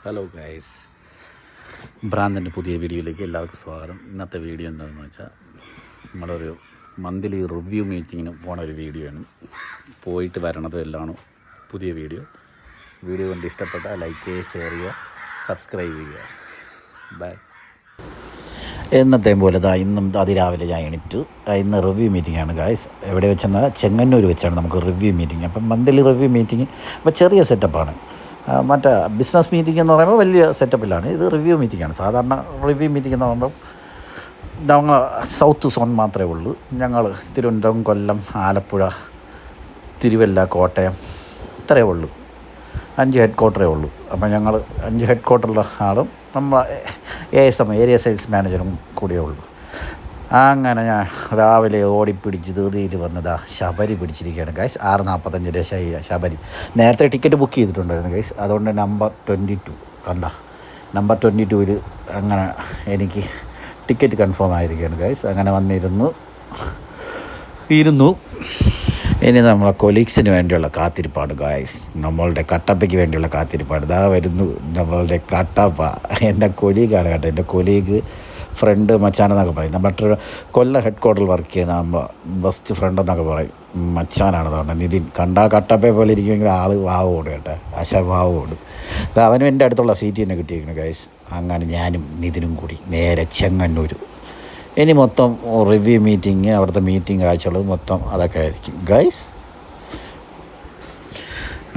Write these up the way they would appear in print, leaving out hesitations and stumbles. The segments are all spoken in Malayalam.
ഹലോ ഗൈസ്, ഭ്രാന്തൻ്റെ പുതിയ വീഡിയോയിലേക്ക് എല്ലാവർക്കും സ്വാഗതം. ഇന്നത്തെ വീഡിയോ എന്താണെന്ന് വെച്ചാൽ നമ്മളൊരു മന്ത്ലി റിവ്യൂ മീറ്റിങ്ങിന് പോണ ഒരു വീഡിയോ ആണ്. പോയിട്ട് വരണത് എല്ലാമാണ് പുതിയ വീഡിയോ കണ്ട് ഇഷ്ടപ്പെട്ടാൽ ലൈക്ക് ചെയ്യുക, ഷെയർ ചെയ്യുക, സബ്സ്ക്രൈബ് ചെയ്യുക. ബൈ. എന്നത്തെയും പോലെ ഇന്നും അതിരാവിലെ ഞാൻ എണീറ്റു. ഇന്ന് റിവ്യൂ മീറ്റിംഗാണ് ഗായ്സ്. എവിടെ വെച്ചെന്നാൽ ചെങ്ങന്നൂർ വെച്ചാണ് നമുക്ക് റിവ്യൂ മീറ്റിംഗ്. അപ്പം മന്ത്ലി റിവ്യൂ മീറ്റിംഗ് അപ്പോൾ ചെറിയ സെറ്റപ്പാണ്. മറ്റേ ബിസിനസ് മീറ്റിംഗ് എന്ന് പറയുമ്പോൾ വലിയ സെറ്റപ്പിലാണ്. ഇത് റിവ്യൂ മീറ്റിംഗാണ്. സാധാരണ റിവ്യൂ മീറ്റിംഗ് എന്ന് പറയുമ്പോൾ ഞങ്ങൾ സൗത്ത് സോൺ മാത്രമേ ഉള്ളൂ. ഞങ്ങൾ തിരുവനന്തപുരം, കൊല്ലം, ആലപ്പുഴ, തിരുവല്ല, കോട്ടയം ഇത്രയേ ഉള്ളൂ. 5 ഹെഡ് ക്വാർട്ടറേ ഉള്ളൂ. അപ്പം ഞങ്ങൾ 5 ഹെഡ് ക്വാർട്ടറിലെ ആളും നമ്മൾ ASM ഏരിയ സെയിൽസ് മാനേജറും കൂടിയേ ഉള്ളൂ. അങ്ങനെ ഞാൻ രാവിലെ ഓടിപ്പിടിച്ച് ധൃതിയിൽ വന്നതാ ശബരി പിടിച്ചിരിക്കുകയാണ് ഗൈസ്. 6:45 ശബരി. നേരത്തെ ടിക്കറ്റ് ബുക്ക് ചെയ്തിട്ടുണ്ടായിരുന്നു ഗൈസ്. അതുകൊണ്ട് നമ്പർ 22 കണ്ട നമ്പർ 22 അങ്ങനെ എനിക്ക് ടിക്കറ്റ് കൺഫേം ആയിരിക്കുകയാണ് ഗൈസ്. അങ്ങനെ വന്നിരുന്നു. ഇനി നമ്മളെ കൊലീഗ്സിന് വേണ്ടിയുള്ള കാത്തിരിപ്പാണ് ഗായ്സ്. നമ്മളുടെ കട്ടപ്പയ്ക്ക് വേണ്ടിയുള്ള കാത്തിരിപ്പാണ്. ഇതാ വരുന്നു നമ്മളുടെ കട്ടപ്പ. എൻ്റെ കൊലീഗാണ് കേട്ടോ. എൻ്റെ കൊലീഗ്, ഫ്രണ്ട്, മച്ചാനെന്നൊക്കെ പറയും. മറ്റൊരു കൊല്ലം ഹെഡ് ക്വാർട്ടറിൽ വർക്ക് ചെയ്യുന്ന നമ്മൾ ബെസ്റ്റ് ഫ്രണ്ട് എന്നൊക്കെ പറയും. മച്ചാനാണ് തോന്നുന്നത് നിതിൻ. കണ്ടാൽ കട്ടപ്പയെ പോലെ ഇരിക്കുമെങ്കിൽ ആൾ വാവോട് കേട്ടോ. വാവോട്. അത് അവനും എൻ്റെ അടുത്തുള്ള സീറ്റ് തന്നെ കിട്ടിയിരിക്കുന്നു ഗൈസ്. അങ്ങനെ ഞാനും നിതിനും കൂടി നേരെ ചെങ്ങന്നൂർ. ഇനി മൊത്തം റിവ്യൂ മീറ്റിംഗ്, അവിടുത്തെ മീറ്റിംഗ് കാഴ്ചകൾ മൊത്തം അതൊക്കെ ആയിരിക്കും ഗൈസ്.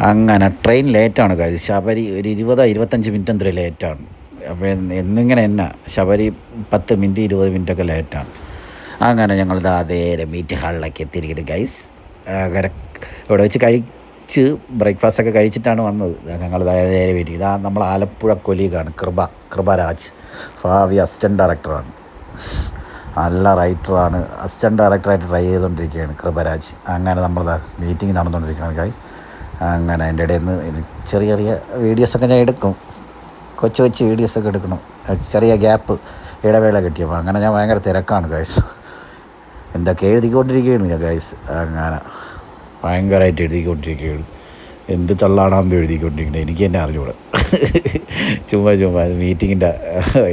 അങ്ങനെ ട്രെയിൻ ലേറ്റാണ് ഗൈസ്. ശബരി ഒരു 20-25 മിനിറ്റ് എന്തൊരു ലേറ്റാണ്. അപ്പോൾ എന്നിങ്ങനെ എന്നാ ശബരി 10 മിനിറ്റ് 20 മിനിറ്റൊക്കെ ലേറ്റാണ്. അങ്ങനെ ഞങ്ങൾ നേരെ മീറ്റ് ഹാളിലേക്ക് എത്തിയിരിക്കുന്നത് ഗൈസ്. അങ്ങനെ ഇവിടെ വെച്ച് കഴിച്ച് ബ്രേക്ക്ഫാസ്റ്റൊക്കെ കഴിച്ചിട്ടാണ് വന്നത്. ഞങ്ങൾ നേരെ മീറ്റിംഗ്. ഇതാ നമ്മൾ ആലപ്പുഴ കൊലീഗാണ് കൃപരാജ്. ഭാവി അസിസ്റ്റൻറ്റ് ഡയറക്ടറാണ്. നല്ല റൈറ്ററാണ്. അസിസ്റ്റൻറ്റ് ഡയറക്ടറായിട്ട് ട്രൈ ചെയ്തുകൊണ്ടിരിക്കുകയാണ് കൃപരാജ്. അങ്ങനെ നമ്മൾ മീറ്റിംഗ് നടന്നുകൊണ്ടിരിക്കുകയാണ് ഗൈസ്. അങ്ങനെ എൻ്റെ ഇടയിൽ നിന്ന് ചെറിയ വീഡിയോസൊക്കെ ഞാൻ എടുക്കും. കൊച്ചു വീഡിയോസൊക്കെ എടുക്കണം. ചെറിയ ഗ്യാപ്പ് ഇടവേള കിട്ടിയപ്പോൾ അങ്ങനെ ഞാൻ ഭയങ്കര തിരക്കാണ് ഗൈസ്. എന്തൊക്കെ എഴുതിക്കൊണ്ടിരിക്കുകയാണ് ഗൈസ്. അങ്ങനെ ഭയങ്കരമായിട്ട് എഴുതിക്കൊണ്ടിരിക്കുകയാണ്. എന്ത് തള്ളാണെന്ന് എഴുതിക്കൊണ്ടിരിക്കുന്നത് എനിക്ക് തന്നെ അറിഞ്ഞൂടെ. ചുമ്മാ മീറ്റിങ്ങിൻ്റെ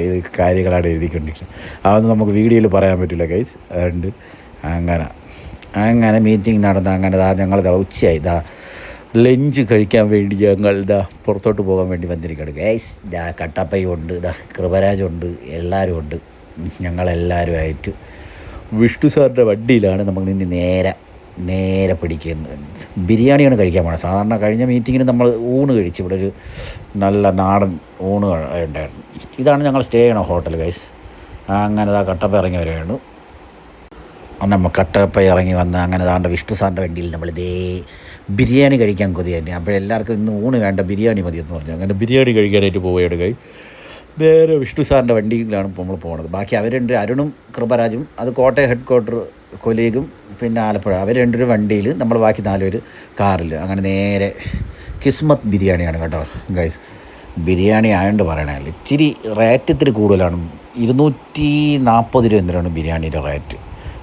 ഇത് കാര്യങ്ങളാണ് എഴുതിക്കൊണ്ടിരിക്കുന്നത്. അതൊന്നും നമുക്ക് വീഡിയോയിൽ പറയാൻ പറ്റില്ല ഗൈസ്. അതുകൊണ്ട് അങ്ങനെ മീറ്റിംഗ് നടന്ന് അങ്ങനെ ഞങ്ങൾ ഉച്ചയായി. ലഞ്ച് കഴിക്കാൻ വേണ്ടി ഞങ്ങൾ പുറത്തോട്ട് പോകാൻ വേണ്ടി വന്നിരിക്കുകയാണ് ഗൈസ്. കട്ടപ്പയുണ്ട്, കൃപരാജുണ്ട്, എല്ലാവരും ഉണ്ട്. ഞങ്ങളെല്ലാവരുമായിട്ട് വിഷ്ണു സാറിൻ്റെ വണ്ടിയിലാണ് നമ്മൾ നിന്ന് നേരെ പിടിക്കുന്നത്. ബിരിയാണിയാണ് കഴിക്കാൻ പോകണം. സാധാരണ കഴിഞ്ഞ മീറ്റിങ്ങിന് നമ്മൾ ഊണ് കഴിച്ച് ഇവിടെ ഒരു നല്ല നാടൻ ഊണ് ഉണ്ടായിരുന്നു. ഇതാണ് ഞങ്ങൾ സ്റ്റേ ചെയ്യണ ഹോട്ടൽ ഗൈസ്. അങ്ങനെ കട്ടപ്പ ഇറങ്ങി വരികയാണ്. നമ്മൾ കട്ടപ്പ ഇറങ്ങി വന്ന് അങ്ങനെ വിഷ്ണു സാറിൻ്റെ വണ്ടിയിൽ നമ്മൾ ബിരിയാണി കഴിക്കാൻ കൊതി തന്നെ. അപ്പോഴെല്ലാവർക്കും ഇന്ന് ഊണ് വേണ്ട, ബിരിയാണി മതിയെന്ന് പറഞ്ഞു. അങ്ങനെ ബിരിയാണി കഴിക്കാനായിട്ട് പോവുകയാണ് കൈ. നേരെ വിഷ്ണു സാറിൻ്റെ വണ്ടിയിലാണ് ഇപ്പോൾ നമ്മൾ പോകുന്നത്. ബാക്കി അവരുണ്ട്, അരുണും കൃപരാജും. അത് കോട്ടയം ഹെഡ് ക്വാർട്ടർ കൊലീഗും പിന്നെ ആലപ്പുഴ. അവർ രണ്ടൊരു വണ്ടിയിൽ, നമ്മൾ ബാക്കി 4 പേര് കാറിൽ. അങ്ങനെ നേരെ കിസ്മത്ത് ബിരിയാണിയാണ് കേട്ടോ ഗൈസ്. ബിരിയാണി ആയതുകൊണ്ട് പറയണമല്ലോ. ഇത്തിരി കൂടുതലാണ്. 240 രൂപ എന്തിനാണ് ബിരിയാണിയുടെ റേറ്റ്.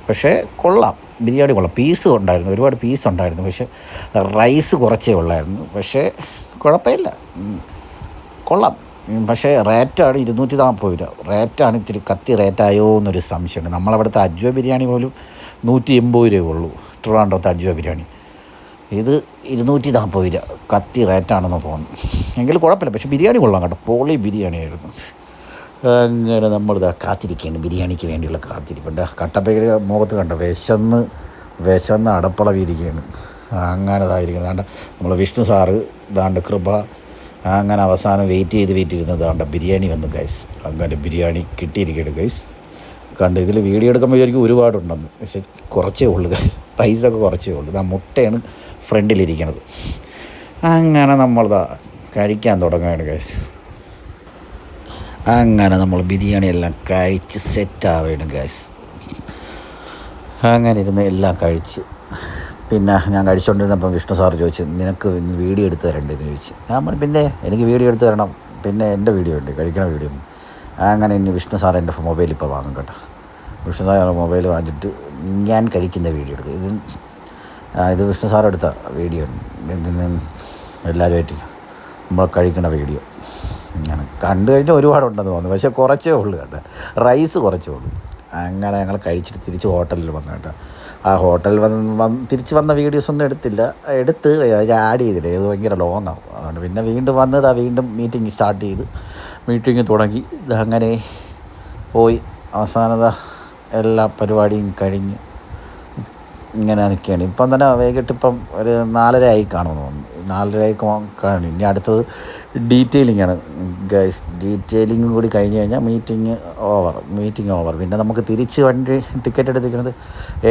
പക്ഷേ ബിരിയാണി കൊള്ളാം. പീസ് ഉണ്ടായിരുന്നു, ഒരുപാട് പീസ് ഉണ്ടായിരുന്നു. പക്ഷേ റൈസ് കുറച്ചേ ഉള്ളായിരുന്നു. പക്ഷേ കുഴപ്പമില്ല, കൊള്ളാം. പക്ഷേ റേറ്റാണ് 240 രൂപ. റേറ്റാണ് ഇത്തിരി കത്തി റേറ്റായോ എന്നൊരു സംശയമുണ്ട്. നമ്മളവിടുത്തെ അജ്വ ബിരിയാണി പോലും 180 രൂപയേ ഉള്ളൂ. ട്രിവാൻഡ്രത്തെ അജ്വ ബിരിയാണി. ഇത് 240 രൂപ. കത്തി റേറ്റാണെന്ന് തോന്നുന്നു. എങ്കിലും കുഴപ്പമില്ല. പക്ഷേ ബിരിയാണി കൊള്ളാം കേട്ടോ. പൊളി ബിരിയാണി ആയിരുന്നു. അങ്ങനെ നമ്മളിതാ കാത്തിരിക്കുകയാണ് ബിരിയാണിക്ക് വേണ്ടിയുള്ള കാത്തിരിപ്പുണ്ട്. കട്ടപ്പയ്ക്ക് മുഖത്ത് കണ്ടോ, വിശന്ന് അടപ്പളവിരിക്കുകയാണ്. അങ്ങനെ ഇതായിരിക്കണം. നമ്മൾ വിഷ്ണു സാറ് കൃപ. അങ്ങനെ അവസാനം വെയിറ്റ് ചെയ്തിരുന്നത് ബിരിയാണി വന്നു ഗൈസ്. അങ്ങനെ ബിരിയാണി കിട്ടിയിരിക്കുകയാണ് ഗൈസ്. ഇതിൽ വീഡിയോ എടുക്കുമ്പോൾ വിചാരിക്കും ഒരുപാടുണ്ടെന്ന്. പക്ഷെ കുറച്ചേ ഉള്ളൂ ഗൈസ്. റൈസൊക്കെ കുറച്ചേ ഉള്ളൂ. മുട്ടയാണ് ഫ്രണ്ടിലിരിക്കണത്. അങ്ങനെ നമ്മളിതാ കഴിക്കാൻ തുടങ്ങുകയാണ് ഗൈസ്. അങ്ങനെ നമ്മൾ ബിരിയാണി എല്ലാം കഴിച്ച് സെറ്റാവുകയാണ് ഗൈസ്. അങ്ങനെ ഇരുന്ന് എല്ലാം കഴിച്ച് പിന്നെ ഞാൻ കഴിച്ചുകൊണ്ടിരുന്നപ്പം വിഷ്ണു സാർ ചോദിച്ചു, നിനക്ക് വീഡിയോ എടുത്ത് തരണ്ടേന്ന് ചോദിച്ചു. ഞാൻ പറഞ്ഞു പിന്നെ എനിക്ക് വീഡിയോ എടുത്ത് തരണം, പിന്നെ എൻ്റെ വീഡിയോ ഉണ്ട്, കഴിക്കണ വീഡിയോ ഉണ്ട്. അങ്ങനെ ഇനി വിഷ്ണു സാർ എൻ്റെ മൊബൈൽ ഇപ്പോൾ വാങ്ങും കേട്ടോ. വിഷ്ണു സാർ മൊബൈൽ വാങ്ങിച്ചിട്ട് ഞാൻ കഴിക്കുന്ന വീഡിയോ എടുക്കും. ഇത് വിഷ്ണു സാർ എടുത്ത വീഡിയോ ഉണ്ട്. എല്ലാവരുമായിട്ട് നമ്മൾ കഴിക്കണ വീഡിയോ. അങ്ങനെ കണ്ടു കഴിഞ്ഞാൽ ഒരുപാടുണ്ടെന്ന് തോന്നുന്നു, പക്ഷേ കുറച്ചേ ഉള്ളൂ കേട്ടോ, റൈസ് കുറച്ചേ ഉള്ളൂ. അങ്ങനെ ഞങ്ങൾ കഴിച്ചിട്ട് തിരിച്ച് ഹോട്ടലിൽ വന്നു കേട്ടോ. ആ ഹോട്ടലിൽ തിരിച്ച് വന്ന വീഡിയോസൊന്നും എടുത്തില്ല, എടുത്ത് ആഡ് ചെയ്തില്ല, ഇത് ഭയങ്കര ലോങ്ങാവും. അതുകൊണ്ട് പിന്നെ വീണ്ടും വന്നത് വീണ്ടും മീറ്റിംഗ് സ്റ്റാർട്ട് ചെയ്ത് മീറ്റിംഗ് തുടങ്ങി. അങ്ങനെ പോയി അവസാനത എല്ലാ പരിപാടിയും കഴിഞ്ഞ് ഇങ്ങനെ നിൽക്കുകയാണ്. ഇപ്പം തന്നെ വൈകിട്ട് ഇപ്പം ഒരു 4:30 ആയി കാണുമെന്ന് തോന്നുന്നു. 4:30 ആയി കാണും. ഇനി അടുത്തത് ഡീറ്റെയിലിംഗ് ആണ് ഗൈസ്. ഡീറ്റെയിലിംഗ് കൂടി കഴിഞ്ഞ് കഴിഞ്ഞാൽ മീറ്റിംഗ് ഓവർ. പിന്നെ നമുക്ക് തിരിച്ച് വണ്ടി ടിക്കറ്റ് എടുത്തിരിക്കുന്നത്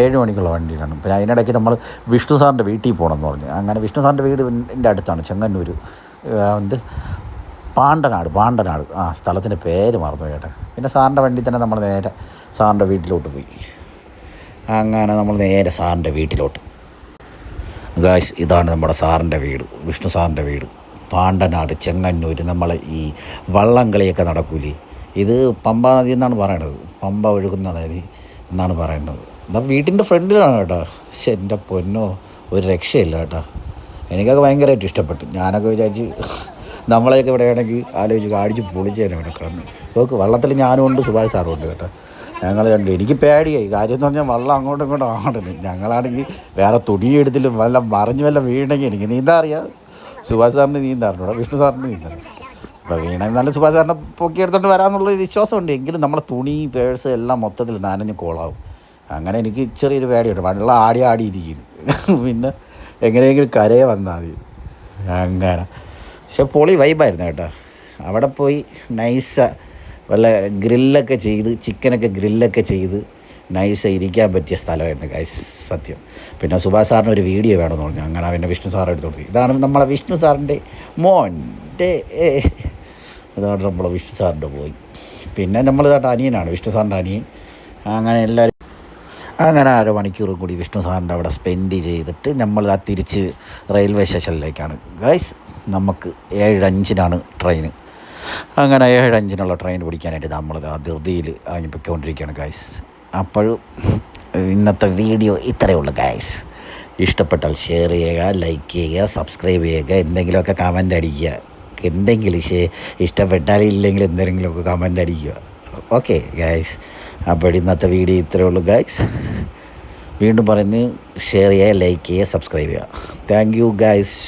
7 മണിക്കുള്ള വണ്ടിയിലാണ്. പിന്നെ അതിനിടയ്ക്ക് നമ്മൾ വിഷ്ണു സാറിൻ്റെ വീട്ടിൽ പോകണമെന്ന് പറഞ്ഞു. അങ്ങനെ വിഷ്ണു സാറിൻ്റെ വീടിൻ്റെ അടുത്താണ്, ചെങ്ങന്നൂർ പാണ്ടനാട്. ആ സ്ഥലത്തിൻ്റെ പേര് മറന്നു കേട്ടെ. പിന്നെ സാറിൻ്റെ വണ്ടി തന്നെ നമ്മൾ നേരെ സാറിൻ്റെ വീട്ടിലോട്ട് പോയി. അങ്ങനെ നമ്മൾ നേരെ സാറിൻ്റെ വീട്ടിലോട്ട്. ഗായ്സ്, ഇതാണ് നമ്മുടെ സാറിൻ്റെ വീട്, വിഷ്ണു സാറിൻ്റെ വീട്, പാണ്ടനാട്, ചെങ്ങന്നൂർ. നമ്മൾ ഈ വള്ളംകളിയൊക്കെ നടക്കൂലേ, ഇത് പമ്പ നദി എന്നാണ് പറയണത്, പമ്പ ഒഴുകുന്ന നദി എന്നാണ് പറയുന്നത്. എന്താ വീട്ടിൻ്റെ ഫ്രണ്ടിലാണ് കേട്ടോ. പക്ഷെ എൻ്റെ പൊന്നോ, ഒരു രക്ഷയില്ല കേട്ടോ. എനിക്കൊക്കെ ഭയങ്കരമായിട്ട് ഇഷ്ടപ്പെട്ടു. ഞാനൊക്കെ വിചാരിച്ച് നമ്മളെയൊക്കെ ഇവിടെ ആണെങ്കിൽ ആലോചിച്ച് അടിച്ച് പൊളിച്ചേനെ ഇവിടെ കിടന്ന്. നോക്ക്, വള്ളത്തിൽ ഞാനും ഉണ്ട്, സുഭാഷ് സാറും ഉണ്ട് കേട്ടോ. ഞങ്ങൾ കണ്ടു. എനിക്ക് പേടിയായി. കാര്യം എന്ന് പറഞ്ഞാൽ വെള്ളം അങ്ങോട്ടും ഇങ്ങോട്ടും ആടുന്നു. ഞങ്ങളാണെങ്കിൽ വേറെ തുണിയെടുത്തിലും വല്ല വല്ല വീണെങ്കിൽ എനിക്ക് നീന്താൻ അറിയാം. സുഭാഷ് സാറിന് നീന്താറുണ്ടോ, വിഷ്ണു സാറിന് നീന്താറുണ്ട്. അപ്പോൾ വീണെങ്കിൽ നല്ല സുഭാഷ് സാറിനെ പൊക്കിയെടുത്തോണ്ട് വരാമെന്നുള്ളൊരു വിശ്വാസമുണ്ട്. എങ്കിലും നമ്മളെ തുണി പേഴ്സ് എല്ലാം മൊത്തത്തിൽ നനഞ്ഞ് കോളാവും. അങ്ങനെ എനിക്ക് ചെറിയൊരു പേടിയുണ്ട്. വെള്ളം ആടിയിരിക്കും. പിന്നെ എങ്ങനെയെങ്കിലും കരയെ വന്നാൽ മതി. അങ്ങനെ പക്ഷെ പൊളി വൈബായിരുന്നു കേട്ടോ. അവിടെ പോയി നൈസ് വല്ല ഗ്രില്ലൊക്കെ ചെയ്ത്, ചിക്കനൊക്കെ ഗ്രില്ലൊക്കെ ചെയ്ത് നൈസ് ഇരിക്കാൻ പറ്റിയ സ്ഥലമായിരുന്നു ഗൈസ്, സത്യം. പിന്നെ സുഭാഷ് സാറിന് ഒരു വീഡിയോ വേണമെന്ന് പറഞ്ഞു. അങ്ങനെ പിന്നെ വിഷ്ണു സാർ എടുത്തു കൊടുത്തു. ഇതാണ് നമ്മളെ വിഷ്ണു സാറിൻ്റെ മോൻ്റെ, ഇതാണ് നമ്മളെ വിഷ്ണു സാറിൻ്റെ പോയി. പിന്നെ നമ്മൾ കേട്ടോ അനിയനാണ്, വിഷ്ണു സാറിൻ്റെ അനിയൻ. അങ്ങനെ എല്ലാവരും അങ്ങനെ 1/2 മണിക്കൂറും കൂടി വിഷ്ണു സാറിൻ്റെ അവിടെ സ്പെൻഡ് ചെയ്തിട്ട് നമ്മൾ തിരിച്ച് റെയിൽവേ സ്റ്റേഷനിലേക്കാണ് ഗൈസ്. നമുക്ക് 7:05 ട്രെയിൻ. അങ്ങനെ 7:05 ട്രെയിൻ പിടിക്കാനായിട്ട് നമ്മൾ ധൃതിയിൽ പൊയ്ക്കൊണ്ടിരിക്കുകയാണ് ഗൈസ്. അപ്പോഴും ഇന്നത്തെ വീഡിയോ ഇത്രയേ ഉള്ളൂ ഗൈസ്. ഇഷ്ടപ്പെട്ടാൽ ഷെയർ ചെയ്യുക, ലൈക്ക് ചെയ്യുക, സബ്സ്ക്രൈബ് ചെയ്യുക, എന്തെങ്കിലുമൊക്കെ കമൻ്റ് അടിക്കുക. എന്തെങ്കിലും ഇഷ്ടപ്പെട്ടാൽ ഇല്ലെങ്കിൽ എന്തെങ്കിലുമൊക്കെ കമൻ്റ് അടിക്കുക. ഓക്കെ ഗൈസ്, അപ്പോൾ ഇന്നത്തെ വീഡിയോ ഇത്രയേ ഉള്ളൂ ഗൈസ്. വീണ്ടും പറയുന്നു, ഷെയർ ചെയ്യുക, ലൈക്ക് ചെയ്യുക, സബ്സ്ക്രൈബ് ചെയ്യുക. Thank you guys.